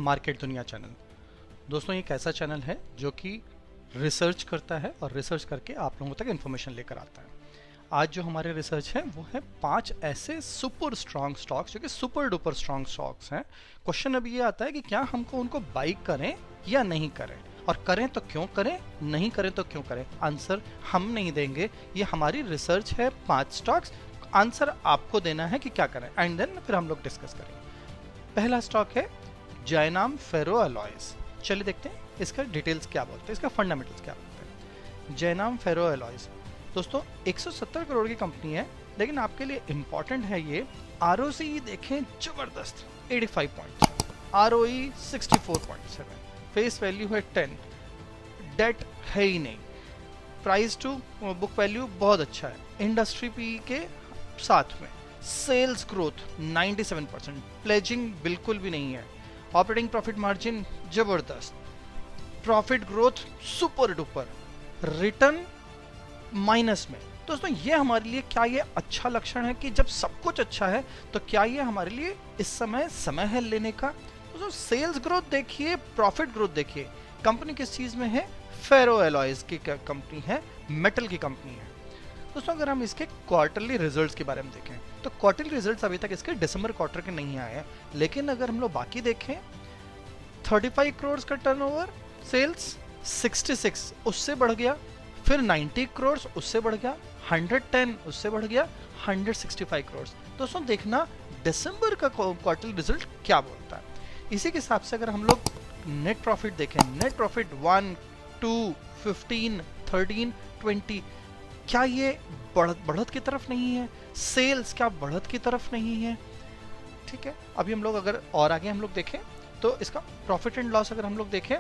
Market दुनिया channel. दोस्तों, ये एक ऐसा चैनल है जो कि रिसर्च करता है और रिसर्च करके आप लोगों तक इन्फॉर्मेशन लेकर आता है। आज जो हमारे रिसर्च है वो है 5 ऐसे सुपर स्ट्रॉन्ग स्टॉक्स जो कि सुपर डुपर स्ट्रॉन्ग स्टॉक्स हैं। क्वेश्चन अब ये आता है कि क्या हमको उनको बाई करें या नहीं करें, और करें तो क्यों करें, नहीं करें तो क्यों करें। आंसर हम नहीं देंगे, ये हमारी रिसर्च है। 5 स्टॉक्स, आंसर आपको देना है कि क्या करें, एंड देन फिर हम लोग डिस्कस करेंगे। पहला स्टॉक है जायनाम फेरो एलॉयज। चलिए देखते हैं इसका डिटेल्स क्या बोलते हैं, इसका फंडामेंटल्स क्या बोलते हैं। जायनाम फेरो एलॉयज दोस्तों 170 करोड़ की कंपनी है, लेकिन आपके लिए इंपॉर्टेंट है ये। ROCE देखें जबरदस्त 85 पॉइंट, ROE 64.7, फेस वैल्यू है 10, डेट है ही नहीं, प्राइस टू बुक वैल्यू बहुत अच्छा है, इंडस्ट्री पी के साथ में, सेल्स ग्रोथ 97%, प्लेजिंग बिल्कुल भी नहीं है, ऑपरेटिंग प्रॉफिट मार्जिन जबरदस्त, profit growth super duper, return minus में। दोस्तों ये हमारे लिए क्या ये अच्छा लक्षण है कि जब सब कुछ अच्छा है तो क्या ये हमारे लिए इस समय है लेने का। दोस्तों सेल्स ग्रोथ देखिए, प्रॉफिट ग्रोथ देखिए, कंपनी किस चीज में है, फेरो एलॉयज की कंपनी है, मेटल की कंपनी है। दोस्तों अगर हम इसके क्वार्टरली रिजल्ट्स के बारे में देखें तो क्वार्टरली रिजल्ट्स अभी तक इसके दिसंबर क्वार्टर के नहीं आए हैं, लेकिन अगर हम लोग बाकी देखें 35 करोड़ का टर्नओवर, सेल्स 66 उससे बढ़ गया, फिर 90 करोड़ उससे बढ़ गया, 110 उससे बढ़ गया, 165 करोड़। दोस्तों देखना दिसंबर का क्वार्टरली रिजल्ट क्या बोलता है। इसी के हिसाब से अगर हम लोग नेट प्रॉफिट देखें, नेट प्रॉफिट 1, 2, 15, 13, 20, क्या ये बढ़त की तरफ नहीं है, सेल्स क्या बढ़त की तरफ नहीं है। ठीक है, अभी हम लोग अगर और आगे हम लोग देखें तो इसका प्रॉफिट एंड लॉस अगर हम लोग देखें,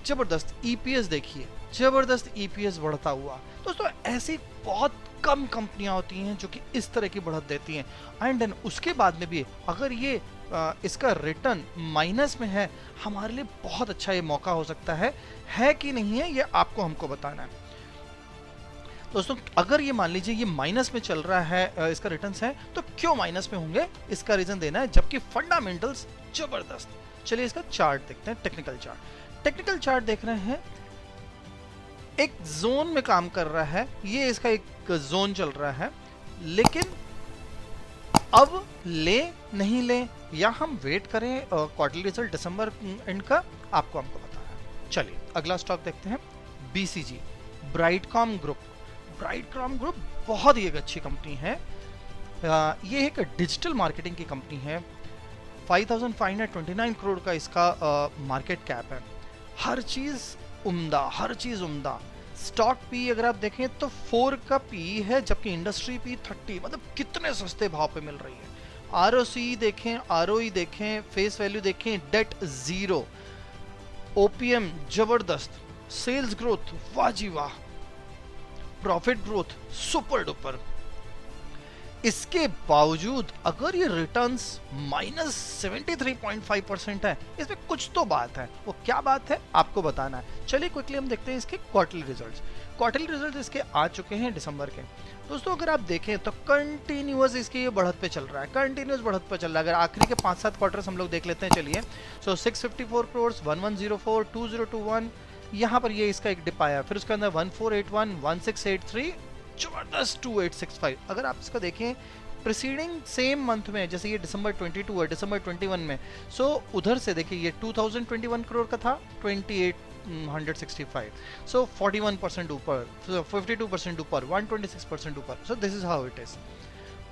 जबरदस्त EPS देखिए, जबरदस्त EPS बढ़ता हुआ। दोस्तों ऐसी बहुत कम कंपनियां होती हैं जो कि इस तरह की बढ़त देती हैं, एंड देन उसके बाद में भी अगर ये इसका रिटर्न माइनस में है, हमारे लिए बहुत अच्छा ये मौका हो सकता है कि नहीं है, ये आपको हमको बताना है। दोस्तों अगर ये मान लीजिए ये माइनस में चल रहा है, इसका रिटर्न्स है, तो क्यों माइनस में होंगे इसका रीजन देना है, जबकि फंडामेंटल्स जबरदस्त। चलिए इसका चार्ट देखते हैं, टेक्निकल चार्ट। टेक्निकल चार्ट देख रहे हैं, एक जोन में काम कर रहा है, ये इसका एक जोन चल रहा है, लेकिन अब ले नहीं ले या हम वेट करें क्वार्टरली रिजल्ट दिसंबर एंड का, आपको हमको बताना है। चलिए अगला स्टॉक देखते हैं, BCG Brightcom group. Brightcom group बहुत ही एक अच्छी कंपनी है, ये एक डिजिटल मार्केटिंग की कंपनी है, 5529 करोड़ का इसका मार्केट कैप है, हर चीज उम्दा, हर चीज उम्दा। स्टॉक पी अगर आप देखें तो 4 का पी है, जबकि इंडस्ट्री पी 30, मतलब कितने सस्ते भाव पे मिल रही है। ROCE देखें, ROE देखें, फेस वैल्यू देखें, डेट 0, OPM जबरदस्त, सेल्स ग्रोथ वाह जी वाह, प्रॉफिट ग्रोथ सुपर डुपर। इसके बावजूद अगर ये रिटर्न्स -73.5% है, इसमें कुछ तो बात है, वो क्या बात है आपको बताना है। चलिए क्विकली हम देखते हैं इसके क्वार्टरली रिजल्ट्स। क्वार्टरली रिजल्ट्स इसके आ चुके हैं दिसंबर के। दोस्तों अगर आप देखें तो कंटिन्यूअस इसकी ये बढ़त पे चल रहा है, कंटिन्यूअस बढ़त पे चल रहा है। अगर आखिरी के 5-7 क्वार्टर्स हम लोग देख लेते हैं, चलिए 654 करोड़, 1104, 2021, यहाँ पर ये इसका एक डिप आया, फिर उसके अंदर 1481, 1683, जबरदस्त 2865। अगर आप इसका देखें प्रीसीडिंग सेम मंथ में, जैसे ये दिसंबर 22 है, दिसंबर 21 में, सो उधर से देखिए ये 2021 करोड़ का था, 2865, सो 41% ऊपर, 52% ऊपर, 126% ऊपर। So this is how it is.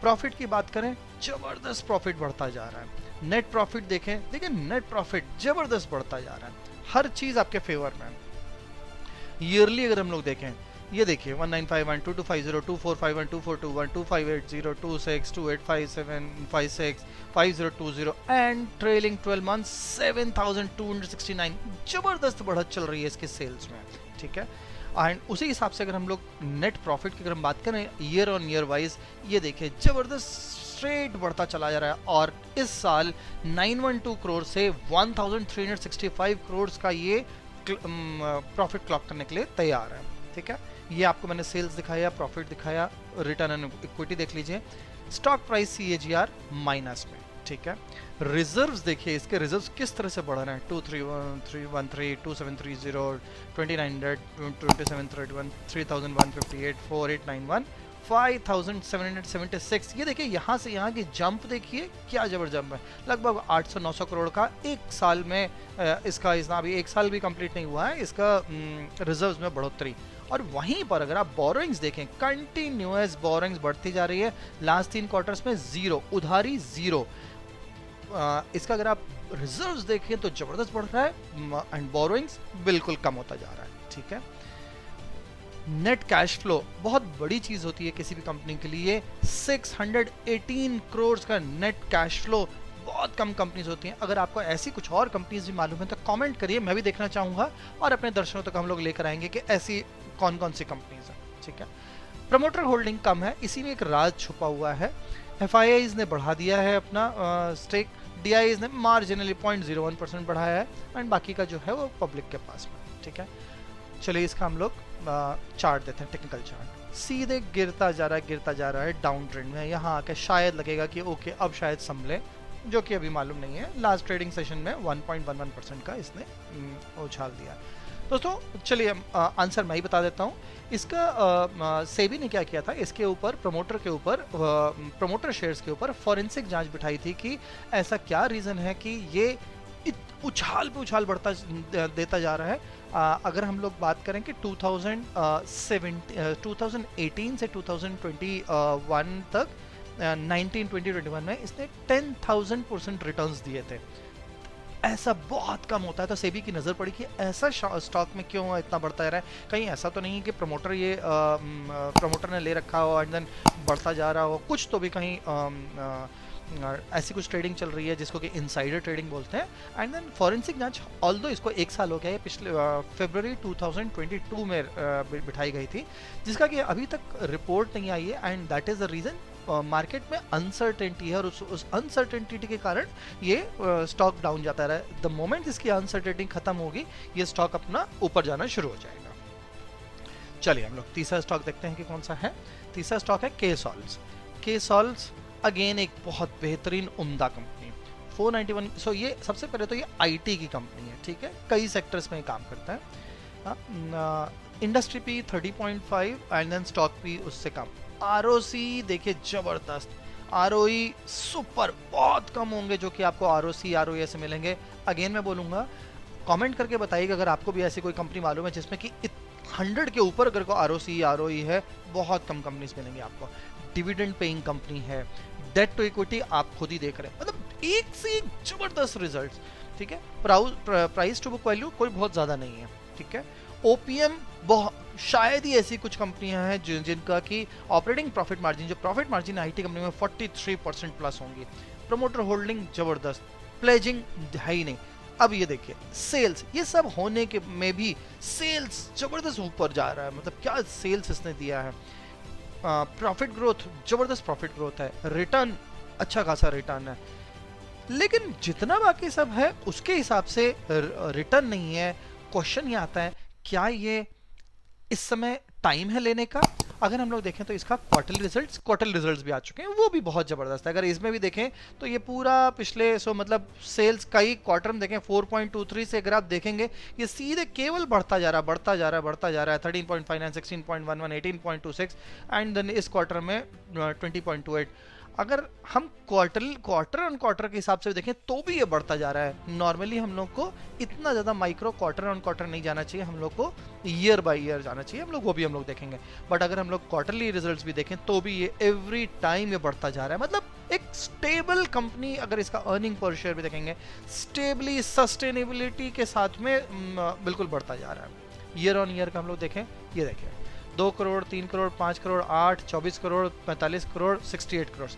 Profit की बात करें, जबरदस्त प्रॉफिट बढ़ता जा रहा है। नेट प्रॉफिट देखें, देखिए नेट प्रॉफिट जबरदस्त बढ़ता जा रहा है, हर चीज आपके फेवर में। ईयरली अगर हम लोग देखें, ये देखिए 1951, 2250, 2451, 2421, 2580, 26, 2857, 56, 5020 एंड ट्रेलिंग 12 मंथ 7269। जबरदस्त बढ़त चल रही है इसके सेल्स में। ठीक है, एंड उसी हिसाब से अगर हम लोग नेट प्रॉफिट की अगर हम बात करें ईयर ऑन ईयर वाइज, ये देखिए जबरदस्त स्ट्रेट बढ़ता चला जा रहा है, और इस साल 912 करोड़ से 1365 करोड़ का ये प्रॉफिट क्लॉक करने के लिए तैयार है। ठीक है, ये आपको मैंने सेल्स दिखाया, प्रॉफिट दिखाया, रिटर्न ऑन इक्विटी देख लीजिए, स्टॉक प्राइस CAGR माइनस में। ठीक है। रिजर्व्स देखिए, इसके रिजर्व्स किस तरह से बढ़ रहे हैं, 23113, 2730, 2900, 2731, 3158, 4891, 5776। ये देखिए यहाँ से यहाँ की जंप देखिए, क्या जबर जंप है, लगभग 800-900 करोड़ का एक साल में। इसका अभी एक साल भी कंप्लीट नहीं हुआ है, इसका रिजर्व्स में बढ़ोतरी। और वहीं पर अगर आप बोरोइंग्स देखें, कंटिन्यूअस बोरोइंग्स बढ़ती जा रही है, लास्ट 3 क्वार्टर्स में जीरो, उधारी जीरो। इसका अगर आप रिजर्व्स देखें तो जबरदस्त बढ़ रहा है एंड बोरोइंग्स बिल्कुल कम होता जा रहा है, ठीक है। नेट कैश फ्लो बहुत बड़ी चीज होती है किसी भी कंपनी के लिए, 618 करोड़ का नेट कैश फ्लो बहुत कम कंपनीज होती हैं। अगर आपको ऐसी कुछ और कंपनीज भी मालूम है तो कमेंट करिए, मैं भी देखना चाहूंगा और अपने दर्शकों तक हम लोग लेकर आएंगे कि ऐसी कौन कौन सी कंपनीज हैं, ठीक है। प्रमोटर होल्डिंग कम है, इसी में एक राज छुपा हुआ है। एफआईआईज ने बढ़ा दिया है अपना स्टेक, डीआईज ने मार्जिनली 0.01% बढ़ाया है एंड बाकी का जो है वो पब्लिक के पास में, ठीक है। चलिए इसका हम लोग चार्ट देते हैं, टेक्निकल चार्ट। सीधे गिरता जा रहा है डाउन ट्रेंड में। यहाँ आके शायद लगेगा कि ओके अब शायद संभले, जो कि अभी मालूम नहीं है। लास्ट ट्रेडिंग सेशन में 1.11% का इसने उछाल दिया। दोस्तों चलिए आंसर मैं ही बता देता हूँ इसका। सेबी ने क्या किया था, इसके ऊपर प्रमोटर के ऊपर, प्रमोटर शेयर्स के ऊपर फॉरेंसिक जांच बिठाई थी कि ऐसा क्या रीज़न है कि ये उछाल पे उछाल बढ़ता देता जा रहा है। अगर हम लोग बात करें कि 2018 से 2021 तक 2021 में इसने 10,000% रिटर्न्स दिए थे। ऐसा बहुत कम होता है, तो सेबी की नज़र पड़ी कि ऐसा स्टॉक में क्यों इतना बढ़ता जा रहा है। कहीं ऐसा तो नहीं कि प्रमोटर ने ले रखा हो एंड देन बढ़ता जा रहा हो, कुछ तो भी कहीं ऐसी कुछ ट्रेडिंग चल रही है जिसको कि इनसाइडर ट्रेडिंग बोलते हैं। एंड देन फॉरेंसिक जांच, ऑल्दो इसको 1 साल हो गया है, पिछले फरवरी 2022 में बिठाई गई थी, जिसका कि अभी तक रिपोर्ट नहीं आई है and that is the reason market में अनसर्टेनिटी है और उस अनसर्टेनिटी के कारण ये स्टॉक डाउन जाता रहा है। द मोमेंट इसकी अनसर्टेनिटी खत्म होगी, ये स्टॉक अपना ऊपर जाना शुरू हो जाएगा। चलिए हम लोग तीसरा स्टॉक देखते हैं कि कौन सा है। तीसरा स्टॉक है केसॉल्स। केसॉल्स अगेन एक बहुत बेहतरीन उम्दा कंपनी, 491। सो ये सबसे पहले तो ये आईटी की कंपनी है, ठीक है, कई सेक्टर्स में काम करता है। Industry P 30.5 and then stock P उससे कम। आरओसी देखिए जबरदस्त, आरओई सुपर, बहुत कम होंगे जो कि आपको आरओसी आरओई ऐसे मिलेंगे। अगेन मैं बोलूँगा, कमेंट करके बताइएगा अगर आपको भी ऐसी कोई कंपनी मालूम है जिसमें कि 100 के ऊपर अगर को आरओसी आरओई है। बहुत कम कंपनीज मिलेंगे आपको। डिविडेंड पेइंग कंपनी है, डेट टू इक्विटी आप खुद ही देख रहे हैं, मतलब एक से एक जबरदस्त रिजल्ट्स, ठीक है। प्राइस टू बुक वैल्यू कोई बहुत ज़्यादा नहीं है, ठीक है। ओपीएम शायद ही ऐसी कुछ कंपनियां हैं जिनका की ऑपरेटिंग प्रॉफिट मार्जिन, जो प्रॉफिट मार्जिन आईटी कंपनी में 43% प्लस होंगी। प्रमोटर होल्डिंग जबरदस्त, प्लेजिंग है ही नहीं। अब ये देखिए सेल्स, ये सब होने के में भी सेल्स जबरदस्त ऊपर जा रहा है, मतलब क्या सेल्स इसने दिया है। प्रॉफिट ग्रोथ जबरदस्त प्रॉफिट ग्रोथ है, रिटर्न अच्छा खासा रिटर्न है, लेकिन जितना बाकी सब है उसके हिसाब से रिटर्न नहीं है। क्वेश्चन ये आता है, क्या ये इस समय टाइम है लेने का? अगर हम लोग देखें तो इसका क्वार्टरली रिजल्ट्स भी आ चुके हैं, वो भी बहुत ज़बरदस्त है। अगर इसमें भी देखें तो ये पूरा पिछले मतलब सेल्स कई क्वार्टर में देखें 4.23 से अगर आप देखेंगे ये सीधे केवल बढ़ता जा रहा है 13.59, 16.11, 18.26 एंड देन इस क्वार्टर में 20.28। अगर हम क्वार्टर ऑन क्वार्टर के हिसाब से देखें तो भी ये बढ़ता जा रहा है। नॉर्मली हम लोग को इतना ज़्यादा माइक्रो क्वार्टर ऑन क्वार्टर नहीं जाना चाहिए, हम लोग को ईयर बाय ईयर जाना चाहिए, वो भी हम लोग देखेंगे। बट अगर हम लोग क्वार्टरली रिजल्ट्स भी देखें तो भी ये एवरी टाइम ये बढ़ता जा रहा है, मतलब एक स्टेबल कंपनी। अगर इसका अर्निंग पर शेयर भी देखेंगे, स्टेबली सस्टेनेबिलिटी के साथ में बिल्कुल बढ़ता जा रहा है। ईयर ऑन ईयर का हम लोग देखें, ये देखें 2 करोड़, 3 करोड़, 5 करोड़, 8, 24 करोड़, 45 करोड़, 68 करोड़,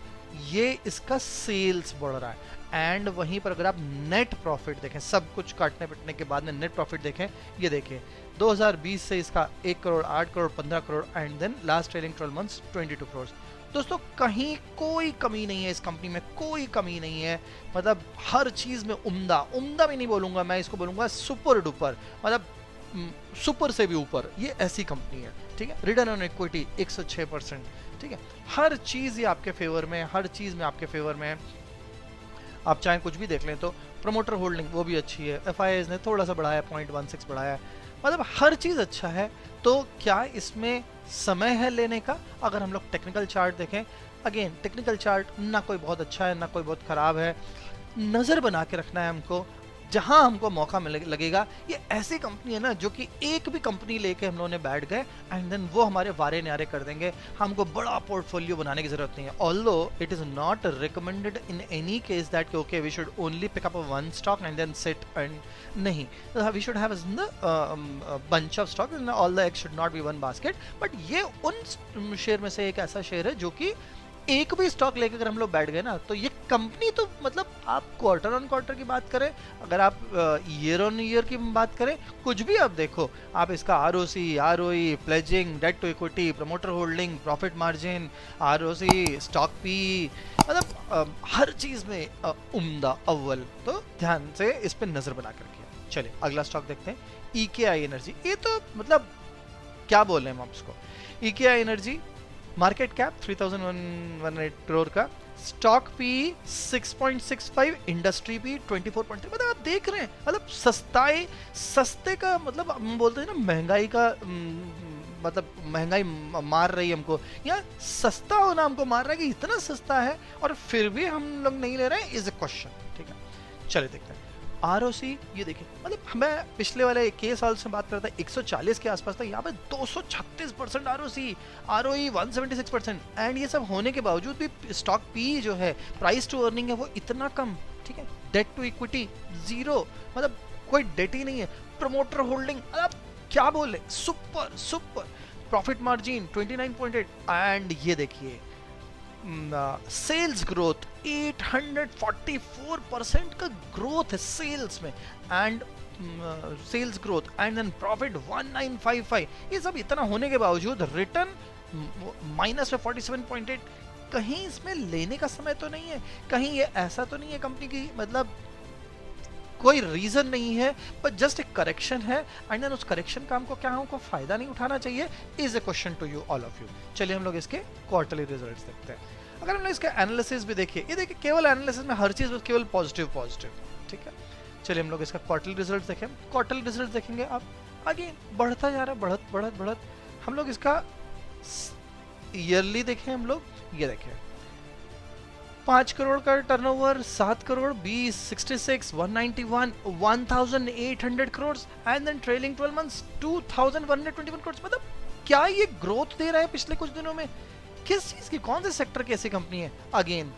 ये इसका सेल्स बढ़ रहा है। एंड वहीं पर अगर आप नेट प्रॉफिट देखें, सब कुछ काटने पिटने के बाद में नेट प्रॉफिट देखें, ये देखें 2020 से इसका 1 crore, 8 crore, 15 crore and then last trailing 12 months 22 crore. दोस्तों कहीं कोई कमी नहीं है इस कंपनी में, कोई कमी नहीं है, मतलब हर चीज़ में उम्दा भी नहीं बोलूँगा मैं, इसको बोलूँगा सुपर डुपर, मतलब सुपर से भी ऊपर, ये ऐसी कंपनी है, ठीक है। रिटर्न ऑन इक्विटी 106%, ठीक है। हर चीज़ ये आपके फेवर में, हर चीज़ में आपके फेवर में है। आप चाहे कुछ भी देख लें तो प्रमोटर होल्डिंग वो भी अच्छी है, FIIs ने थोड़ा सा बढ़ाया, 0.16 बढ़ाया, मतलब हर चीज़ अच्छा है। तो क्या इसमें समय है लेने का? अगर हम लोग टेक्निकल चार्ट देखें, अगेन टेक्निकल चार्ट ना कोई बहुत अच्छा है ना कोई बहुत ख़राब है, नज़र बना के रखना है हमको। जहां हमको मौका लगेगा, ये ऐसी कंपनी है ना जो कि एक भी कंपनी लेके हम लोगों ने बैठ गए एंड देन वो हमारे वारे न्यारे कर देंगे, हमको बड़ा पोर्टफोलियो बनाने की जरूरत नहीं है। Although it is not recommended in any case that okay we should only pick up one stock and then sit and नहीं, we should have bunch of stock, all the eggs should not be one basket. But ये उन share में से एक ऐसा share है जो कि एक भी स्टॉक लेकर अगर हम लोग बैठ गए ना, तो ये कंपनी तो मतलब आप क्वार्टर ऑन क्वार्टर की बात करें, अगर आप ईयर ऑन ईयर की बात करें, कुछ भी आप देखो, आप इसका ROC, ROE, pledging, debt to equity, promoter holding, profit margin, ROC, stock P, मतलब हर चीज में उम्दा अव्वल। तो ध्यान से इस पे नजर बना कर रखिए। चलिए अगला स्टॉक देखते हैं, EKI एनर्जी। ये तो मतलब क्या बोल रहे हैं हम उसको, EKI energy market cap 3118 crore का, स्टॉक पी 6.65, इंडस्ट्री पी 24.3। मतलब आप देख रहे हैं, मतलब सस्ताई, सस्ते का मतलब हम बोलते हैं ना महंगाई का, मतलब महंगाई मार रही है हमको, या सस्ता होना हमको मार रहा है कि इतना सस्ता है और फिर भी हम लोग नहीं ले रहे हैं, इज अ क्वेश्चन। ठीक है, चलिए देखते हैं। ROC ये देखिए, मतलब मैं पिछले वाले के साल से बात करता 140 के आसपास था, यहाँ पे 236% ROC, ROE 176%, एंड ये सब होने के बावजूद भी स्टॉक पी जो है, प्राइस टू अर्निंग है, वो इतना कम। ठीक है, डेट टू इक्विटी 0, मतलब कोई डेट ही नहीं है, प्रमोटर होल्डिंग आप क्या बोले, super super, profit margin 29.8, and ये देखिए सेल्स ग्रोथ 844% का ग्रोथ है सेल्स में, and sales growth and then profit 1955। ये सब इतना होने के बावजूद रिटर्न माइनस में 47.8। कहीं इसमें लेने का समय तो नहीं है, कहीं ये ऐसा तो नहीं है कंपनी की मतलब कोई रीजन नहीं है, बट जस्ट एक करेक्शन है, एंड देन उस करेक्शन का हमको क्या हमको फायदा नहीं उठाना चाहिए, is a question to you all of you. चलिए हम लोग इसके क्वार्टरली रिजल्ट्स देखते हैं। अगर हम लोग इसके एनालिसिस भी देखिए, ये देखिए केवल एनालिसिस में हर चीज केवल पॉजिटिव पॉजिटिव। ठीक है, चलिए हम लोग इसका क्वार्टरली रिजल्ट देखें। क्वार्टरली रिजल्ट देखेंगे आप, आगे बढ़ता जा रहा है, बढ़त बढ़त बढ़त। हम लोग इसका ईयरली देखें, हम लोग ये देखें 5 करोड़ का turnover, 7 crore 20, 66, 191, 1800 crore, and then trailing 12 months 2121 crore. मतलब क्या ये ग्रोथ दे रहा है पिछले कुछ दिनों में? किस चीज की, कौन से सेक्टर की ऐसी कंपनी है? Again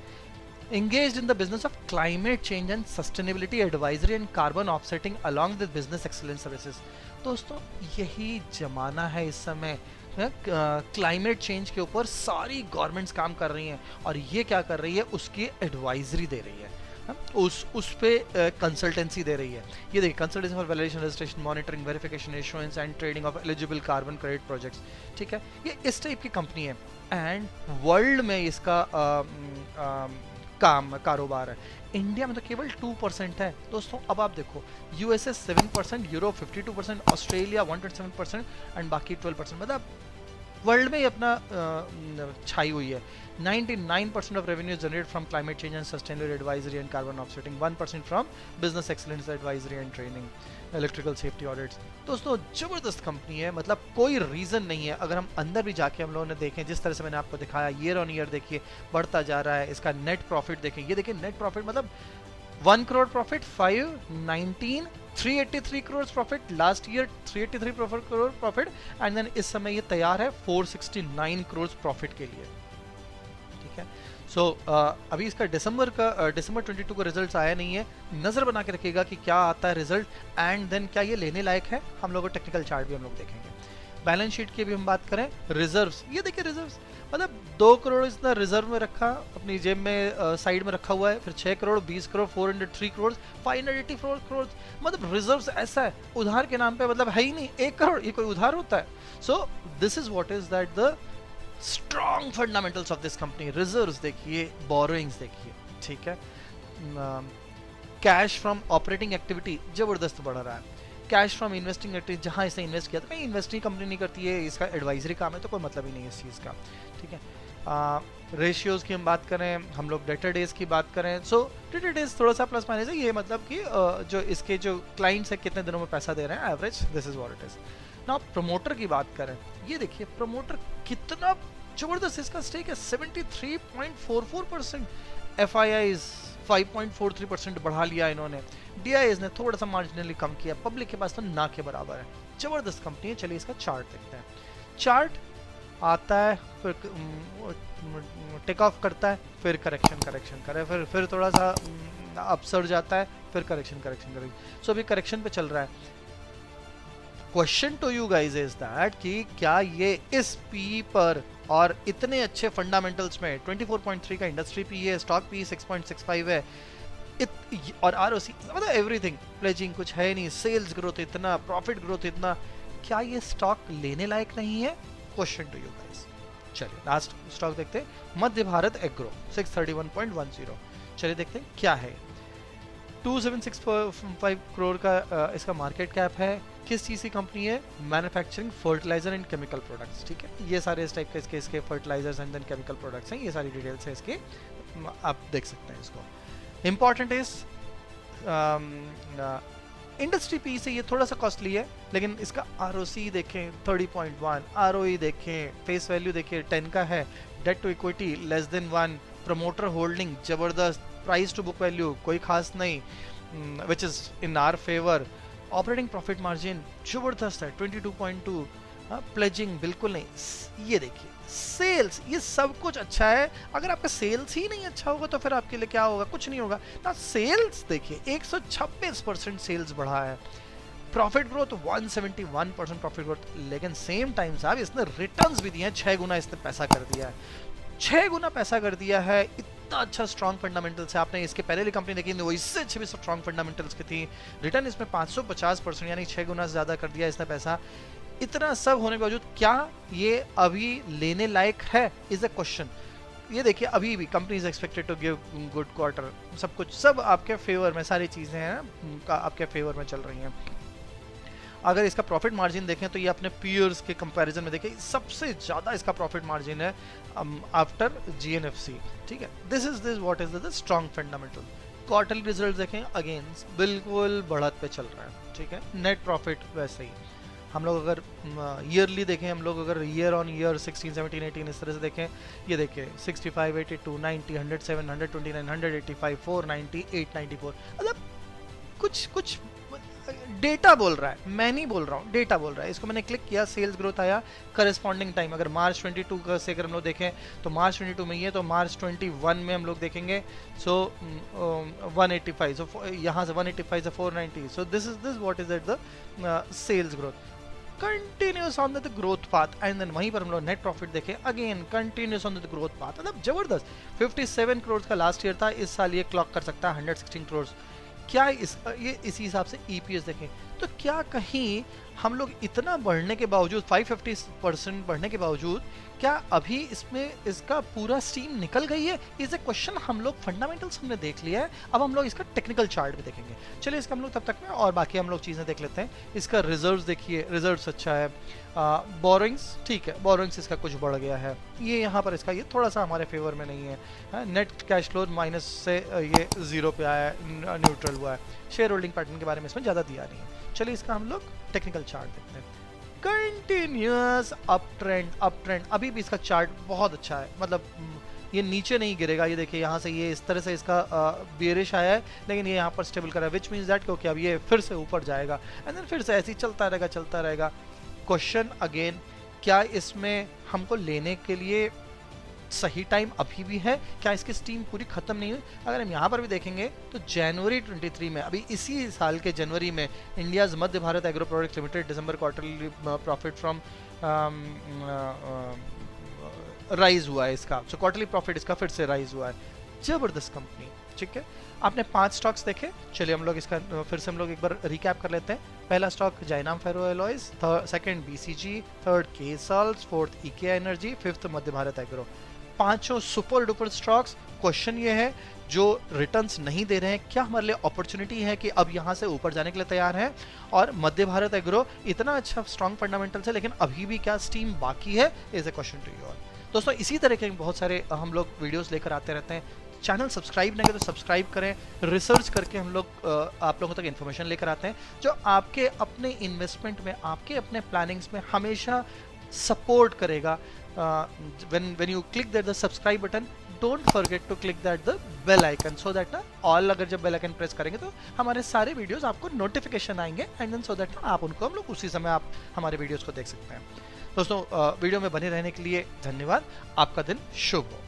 engaged in the business of climate change and sustainability advisory and carbon offsetting along with business excellence services। दोस्तों यही जमाना है इस समय, क्लाइमेट चेंज के ऊपर सारी गवर्नमेंट्स काम कर रही हैं, और ये क्या कर रही है, उसकी एडवाइजरी दे रही है, उस पे कंसल्टेंसी दे रही है। ये देखिए, consultancy for validation, registration, monitoring, verification, issuance and trading of eligible carbon credit projects. ठीक है, ये इस टाइप की कंपनी है, एंड वर्ल्ड में इसका कारोबार है। इंडिया में तो केवल 2% है दोस्तों। अब आप देखो, USA 7%, यूरोप 52%, ऑस्ट्रेलिया 127%, एंड बाकी 12%, मतलब वर्ल्ड में ही अपना छाई हुई है। 99% of revenue generated from climate change and sustainable advisory and carbon offsetting, 1% from business excellence advisory and training, electrical safety audits। दोस्तों जबरदस्त कंपनी है, मतलब कोई रीजन नहीं है। अगर हम अंदर भी जाके हम लोगों ने देखें, जिस तरह से मैंने आपको दिखाया, ईयर ऑन ईयर देखिए बढ़ता जा रहा है। इसका नेट प्रॉफिट देखें, ये देखिए नेट प्रॉफिट मतलब 1 crore profit, 519, 383 crore profit last year, 383 crore profit, and then इस समय ये तैयार है 469 करोड़ प्रॉफिट के लिए। ठीक है, सो अभी इसका दिसंबर 22 का रिजल्ट आया नहीं है, नजर बना के रखिएगा कि क्या आता है रिजल्ट, एंड देन क्या ये लेने लायक है। हम लोग टेक्निकल चार्ट भी हम लोग देखेंगे। बैलेंस शीट की भी हम बात करें, रिजर्व्स, ये देखिए रिजर्व्स, मतलब 2 करोड़ इसने रिजर्व में रखा, अपनी जेब में साइड में रखा हुआ है, फिर 6 करोड़, 20 करोड़, 403 करोड़, 584 करोड़, मतलब रिजर्व्स ऐसा है उधार के नाम पे, मतलब है ही नहीं। 1 करोड़ ये कोई उधार होता है? So this is what is that the strong fundamentals of this company. Reserves देखिए, बोरोइंग्स देखिए, ठीक है, कैश फ्रॉम ऑपरेटिंग एक्टिविटी जबरदस्त बढ़ रहा है, कैश फ्रॉम इन्वेस्टिंग एक्टिविटी, जहां इसने इन्वेस्ट किया था, कहीं इन्वेस्टिंग कंपनी नहीं करती है, इसका एडवाइजरी काम है, तो कोई मतलब ही नहीं है इस चीज़ का। ठीक है, रेशियोज की हम बात करें, हम लोग डेटर डेज की बात करें, सो डेटर डेज थोड़ा सा प्लस माइनस है, ये मतलब कि जो इसके जो क्लाइंट्स है कितने दिनों में पैसा दे रहे हैं average, this is what it is. ना प्रमोटर की बात करें, ये देखिए प्रमोटर कितना जबरदस्त इसका स्टेक है 73.44%, एफ आई आईज 5.43% बढ़ा लिया इन्होंने, डी आई एस ने थोड़ा सा मार्जिनली कम किया, पब्लिक के पास तो ना के बराबर है, जबरदस्त कंपनी है। चलिए इसका चार्ट देखते हैं। चार्ट आता है, फिर टेक ऑफ करता है, फिर करेक्शन करे, फिर थोड़ा सा अपसर्ज जाता है, फिर करेक्शन करेक्शन। सो अभी करेक्शन पे चल रहा है। Question to you guys is that कि क्या ये इस पी पर और इतने अच्छे फंडामेंटल्स में 24.3 का इंडस्ट्री पी है, स्टॉक पी 6.65 है, और आरओसी मतलब एवरीथिंग, प्लेजिंग कुछ है नहीं, सेल्स ग्रोथ इतना, प्रॉफिट ग्रोथ इतना, क्या ये स्टॉक लेने लायक नहीं है? Question to you guys. चलिए लास्ट स्टॉक देखते हैं, मध्य भारत एग्रो 631.10। चलिए देखते हैं क्या है। 2765 करोड़ का इसका मार्केट कैप है। किस चीज़ की कंपनी है? Manufacturing fertilizer and chemical products, ठीक है। ये सारे इस टाइप के इसके fertilizers and then chemical products हैं, ये सारी डिटेल्स है इसके, आप देख सकते हैं इसको। इंपॉर्टेंट इज इंडस्ट्री पी से ये थोड़ा सा कॉस्टली है, लेकिन इसका आरओसी देखें 30.1, आरओई देखें, फेस वैल्यू देखिए 10 का है, debt to equity less than 1, promoter holding जबरदस्त, प्राइस टू बुक वैल्यू कोई खास नहीं, which is in our favour, operating profit margin जबरदस्त है 22.2, प्लेजिंग बिल्कुल नहीं। ये देखिए सेल्स, ये सब कुछ अच्छा है। अगर आपका सेल्स ही नहीं अच्छा होगा तो फिर आपके लिए क्या होगा? कुछ नहीं होगा ना। सेल्स देखिए 126% सेल्स बढ़ा है, प्रॉफिट ग्रोथ 171% प्रॉफिट ग्रोथ, लेकिन सेम टाइम साहब इसने रिटर्न्स भी दिए हैं, 6 गुना इसने पैसा कर दिया है, 6 गुना पैसा कर दिया है। इतना अच्छा स्ट्रॉन्ग फंडामेंटल्स है। आपने इसके पहले वाली कंपनी देखी वो इससे अच्छी भी स्ट्रॉन्ग फंडामेंटल्स की थी, रिटर्न इसमें 550% यानी 6 गुना से ज़्यादा कर दिया इसने पैसा। इतना सब होने के बावजूद क्या ये अभी लेने लायक है, इज अ क्वेश्चन। ये देखिए अभी भी company is expected to give good quarter, सब कुछ सब आपके फेवर में, सारी चीज़ें हैं आपके फेवर में चल रही हैं। अगर इसका प्रॉफिट मार्जिन देखें तो ये अपने पीयर्स के कंपैरिजन में देखें सबसे ज़्यादा इसका प्रॉफिट मार्जिन है आफ्टर जीएनएफसी, ठीक है। This what is the strong fundamental. Quarterly result देखें अगेन बिल्कुल बढ़त पे चल रहा है, ठीक है। नेट प्रॉफिट वैसे ही। हम लोग अगर ईयरली देखें, हम लोग अगर ईयर ऑन ईयर 16, 17, 18 इस तरह से देखें, ये देखिए 65, 82, 90, 107, 129, 185, 490, 894, मतलब कुछ डेटा बोल रहा है, मैं नहीं बोल रहा हूँ, डेटा बोल रहा है। इसको मैंने क्लिक किया, सेल्स ग्रोथ आया, करस्पॉन्डिंग टाइम अगर मार्च 22 का से अगर हम लोग देखें तो मार्च 22 में ही है, तो मार्च 21 में हम लोग देखेंगे, सो 185, सो यहाँ से 185 से 490, so this what is at the sales growth, continues on the growth path. And then वहीं पर हम लोग नेट प्रॉफिट देखें, again continues on the growth path, मतलब जबरदस्त। 57 करोड़ का लास्ट ईयर था, इस साल ये क्लॉक कर सकता है 116 करोड़। क्या ये इसी हिसाब से ईपीएस देखें तो क्या कहीं हम लोग इतना बढ़ने के बावजूद 550% बढ़ने के बावजूद क्या अभी इसमें इसका पूरा स्टीम निकल गई है? Is a question. हम लोग फंडामेंटल्स हमने देख लिया है, अब हम लोग इसका टेक्निकल चार्ट भी देखेंगे। चलिए इसका हम लोग तब तक में और बाकी हम लोग चीज़ें देख लेते हैं। इसका रिजर्व्स देखिए, रिजर्व्स अच्छा है, बोरिंग्स ठीक है, बोरिंग्स इसका कुछ बढ़ गया है, ये यहाँ पर इसका ये थोड़ा सा हमारे फेवर में नहीं है। नेट कैश फ्लो माइनस से ये 0 पे आया है, न्यूट्रल हुआ है। शेयर होल्डिंग पैटर्न के बारे में इसमें ज़्यादा दिया नहीं है। चलिए इसका हम लोग टेक्निकल चार्ट देखते हैं। कंटिन्यूअस अप ट्रेंड, अभी भी इसका चार्ट बहुत अच्छा है, मतलब ये नीचे नहीं गिरेगा। ये देखिए यहाँ से ये इस तरह से इसका बेरिश आया है, लेकिन ये यहाँ पर स्टेबल कर रहा है, विच मीन्स दैट क्योंकि अब ये फिर से ऊपर जाएगा एंड देन फिर से ऐसे ही चलता रहेगा। क्वेश्चन अगेन, क्या इसमें हमको लेने के लिए सही टाइम अभी भी है? क्या इसकी स्टीम पूरी खत्म नहीं हुई? अगर हम यहाँ पर भी देखेंगे तो जनवरी 23 में, अभी इसी साल के जनवरी में, India's Madhya Bharat agro products limited December quarterly profit from rise हुआ है इसका, सो क्वार्टरली प्रॉफिट इसका फिर से राइज हुआ है। जबरदस्त कंपनी, ठीक है। आपने 5 स्टॉक्स देखे, चलिए हम लोग इसका फिर से हम लोग एक बार रिकैप कर लेते हैं। पहला stock Jainam Ferro Alloys, second BCG, third केसल्स, fourth EK Energy, fifth Madhya Bharat Agro. पांचों सुपर डुपर स्टॉक्स। क्वेश्चन ये है जो रिटर्न्स नहीं दे रहे हैं, क्या हमारे लिए अपॉर्चुनिटी है कि अब यहाँ से ऊपर जाने के लिए तैयार है? और मध्य भारत एग्रो इतना अच्छा स्ट्रॉन्ग फंडामेंटल्स है, लेकिन अभी भी क्या स्टीम बाकी है? Is a question to you all. दोस्तों इसी तरह के बहुत सारे हम लोग वीडियोस लेकर आते रहते हैं। चैनल सब्सक्राइब नहीं करें तो सब्सक्राइब करें। रिसर्च करके हम लोग आप लोगों तक इन्फॉर्मेशन लेकर आते हैं जो आपके अपने इन्वेस्टमेंट में, आपके अपने प्लानिंग्स में हमेशा सपोर्ट करेगा। when you click that the subscribe button, don't forget to click that the bell icon so that all अगर जब बेल आइकन प्रेस करेंगे तो हमारे सारे वीडियोस आपको नोटिफिकेशन आएंगे एंड देन सो दैट आप उनको, हम लोग उसी समय आप हमारे वीडियोस को देख सकते हैं। दोस्तों वीडियो में बने रहने के लिए धन्यवाद। आपका दिन शुभ हो।